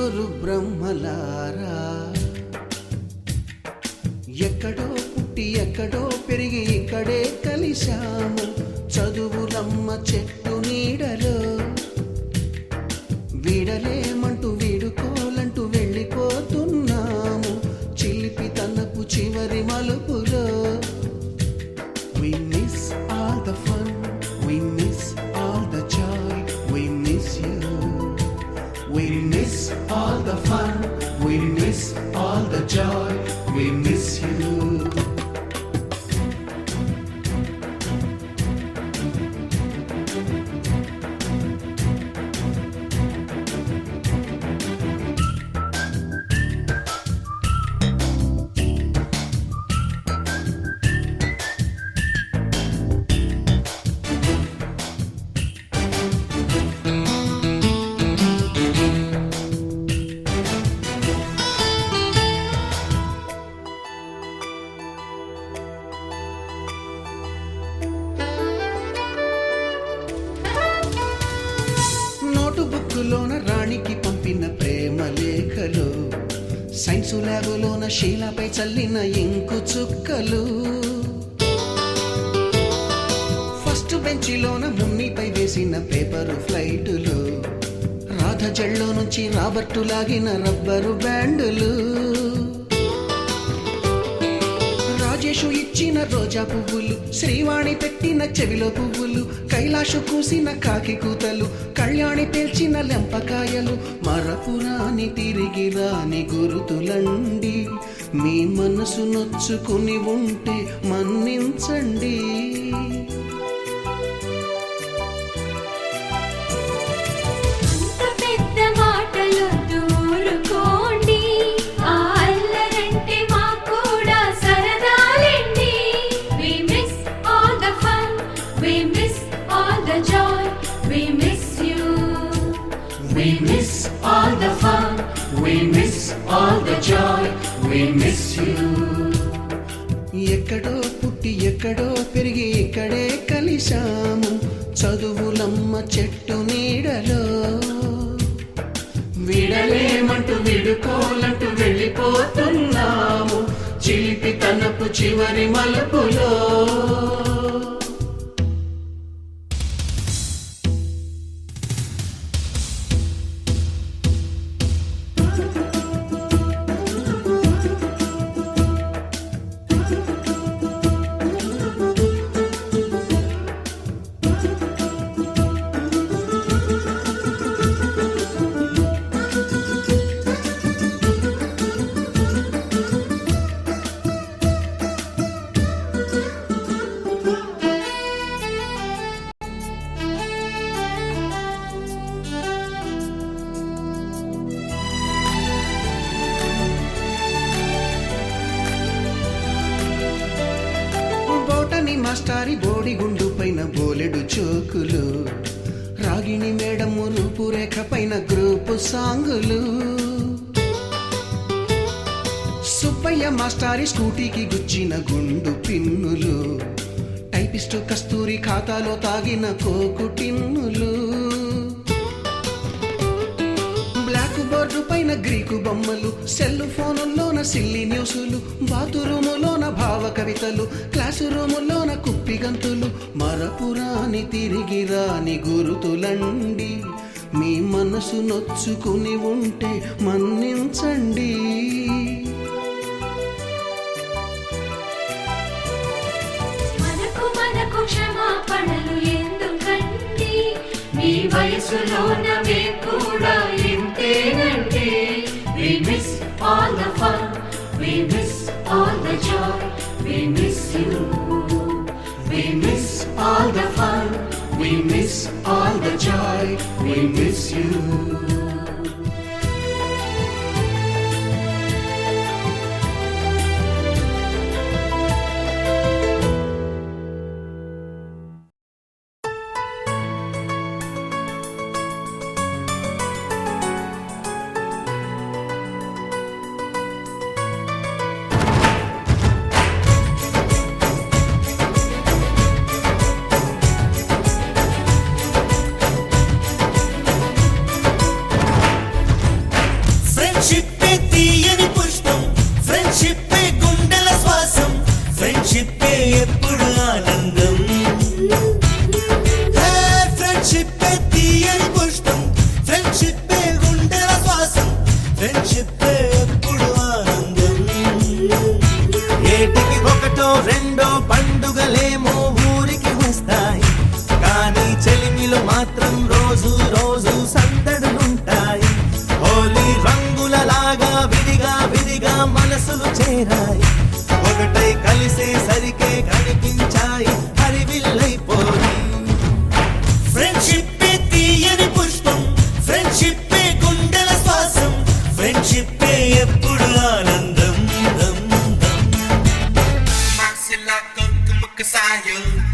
ముగ్గురు బ్రహ్మలారా, ఎక్కడో పుట్టి ఎక్కడో పెరిగి ఇక్కడే కలిశాము. చదువులమ్మ చెట్టు నీడలో వీడలేమంటూ వీడుకోలంటూ వెళ్ళిపోతున్నాము. చిలిపి తనపు చివరి మలుపులో We miss all the fun, we miss all the joy, we miss you. We miss all the fun, we miss all the joy, we miss you. బుక్కులోన రాణికి పంపిన ప్రేమ లేఖలు, సైన్సు ల్యాబులోన శీలపై చల్లిన ఇంకు చుక్కలు, ఫస్ట్ బెంచిలోన మున్నిపై వేసిన పేపరు ఫ్లైటులు, రాధ జల్లో నుంచి రాబర్టు లాగిన rubber బ్యాండులు, Rajesh ఇచ్చిన రోజా పువ్వులు, శ్రీవాణి పెట్టిన చెవిలో పువ్వులు, కైలాషు కూసిన కాకి కూతలు, కళ్యాణి పేల్చిన లెంపకాయలు, మరపురాని తిరిగి రాని గురుతులండి. మీ మనసు నొచ్చుకుని ఉంటే మన్నించండి. We miss all the fun, we miss all the joy, we miss you. ఎక్కడో పుట్టి ఎక్కడో పెరిగి ఇక్కడే కలిశాము. చదువులమ్మ చెట్టు నీడలో వీడలేమంటూ వీడుకోలంటూ వెళ్ళిపోతున్నాము. చిలిపి తనపు చివరి మలుపులో మాస్టారి బోడిగుండు పైన బోలెడు చోకులు, రాగిణి మేడము రూపురేఖ పైన గ్రూపు సాంగులు, సుబ్బయ్య మాస్టారి స్కూటీకి గుచ్చిన గుండు పిన్నులు, టైపిస్టు కస్తూరి ఖాతాలో తాగిన కోకు టిన్నులు, బ్లాక్ బోర్డు పైన గ్రీకు బొమ్మలు, సెల్ ఫోనుల్లోన సిల్లి న్యూసులు, బాతురూములోన భావ కవితలు, క్లాసు రూములోన కుప్పిగంతులు, మరపురాని తిరిగి రాని గురుతులండి. మీ మనసు నొచ్చుకుని ఉంటే మన్నించండి. మనకు క్షమాపణలు ఎందుకండి, మీ వయసులోనవే కూడా ఇంతేనండి. We miss all the fun, we miss all the joy, we miss you. We miss all the fun, we miss all the joy, we miss you.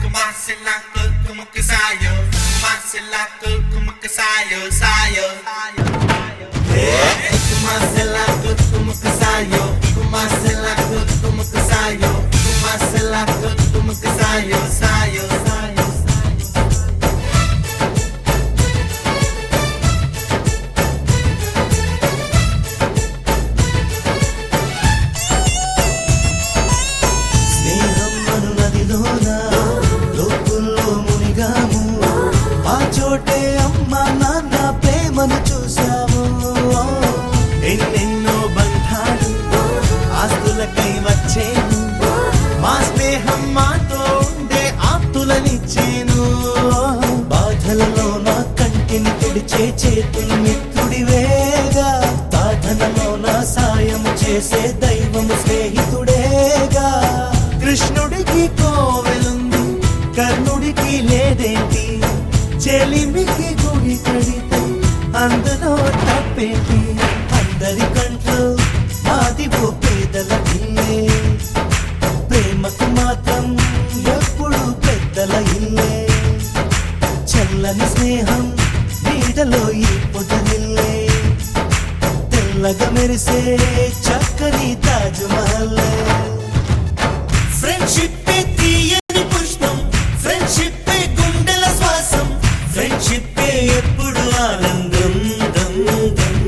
como que sayo, como que sayo, sayo. Como que sayo, como que sayo, como que sayo, sayo, sayo. స్నేహం అను నదిలోన లోతుల్లో మునిగాము ఆ చోటే అమ్మ నాన్న ప్రేమను చూసాము ఎన్నెన్నో బంధాలు ఆస్తులకై వచ్చేను మా స్నేహం మాతో ఉండే ఆప్తులనిచ్చేను బాధలలో నా కంటిని తుడిచే చేతులు మిత్రుడివేగా సాధనలో నా సాయం చేసే దైవము స్నేహితుడేగా కృష్ణుడికి కోవెలుంది కర్ణుడికి లేదేంటి చెలిమికి గుడి కడితే అందులో తప్పేంటి అందరి కంట్లో మాది ఓ పేదల ఇల్లే ప్రేమకు మాత్రం ఎప్పుడు పెద్దల ఇల్లే చల్లని స్నేహం నీడలో ఈ పొదనిల్లే తెల్లగా మెరిసే చక్కని తాజ్ మహల్ ఫ్రెండ్షిప్ తీయని పుష్పం ఫ్రెండ్షిప్ గుండెల శ్వాసం ఫ్రెండ్షిప్ ఎప్పుడు ఆనందం దం దం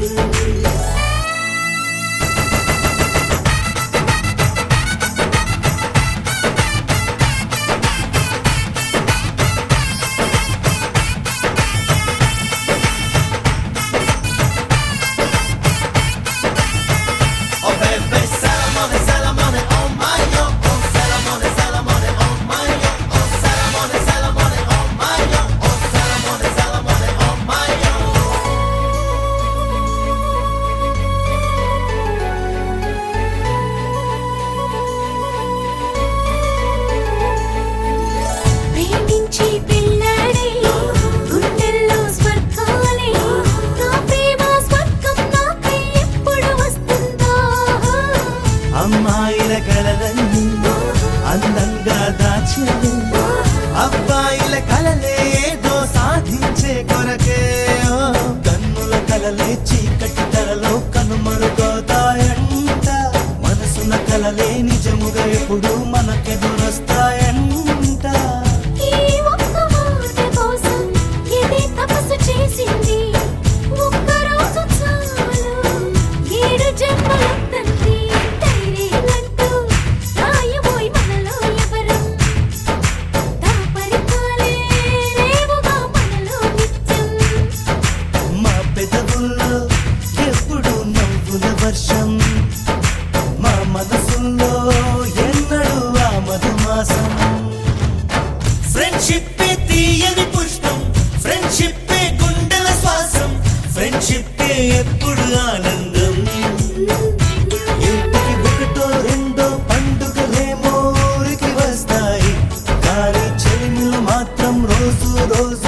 Oh baby, salamone, salamone, oh my yo. Oh salamone, salamone, oh my yo. Oh salamone, salamone, oh my yo. Oh salamone, salamone, oh my yo. ప్రేమించి పెళ్ళాడే గుండెల్లో స్వర్గాలే నా ప్రేమ స్వర్గం నాకై ఎప్పుడు వస్తుందో అమ్మాయిల కలలన్నీ అందంగా దాచాను అబ్బాయిల కలలే ఏదో సాధించే కొరకే ఓ, కన్నుల కలలే చీకటి తెరలో కనుమరుగవుతాయంట మనసున కలలే నిజముగా ఎప్పుడు మనకెదురొస్తాయంట ఈ ఒక్క మాట కోసం ఇది తపస్సు చేసింది ఒక్క రోజు చాలు 7 జన్మలొద్దంది ధైర్యమంటూ రాయబోయ్ మనలో ఎవరం దాపరికాలే రేవుగా మనలో నిత్యం మా పెదవుల్లో ఎప్పుడు నవ్వుల వర్షం మా మనసుల్లో ఎన్నడూ ఆ మధుమాసం ఫ్రెండ్షిప్ తీయని పుష్పం ఫ్రెండ్షిప్ గుండెల శ్వాసం ఫ్రెండ్షిప్ ఎప్పుడు ఆనందం ఇంటికి ఒకటో రెండో పండుగలేమో ఊరికి వస్తాయి కానీ చెలిమిలు మాత్రం రోజు రోజు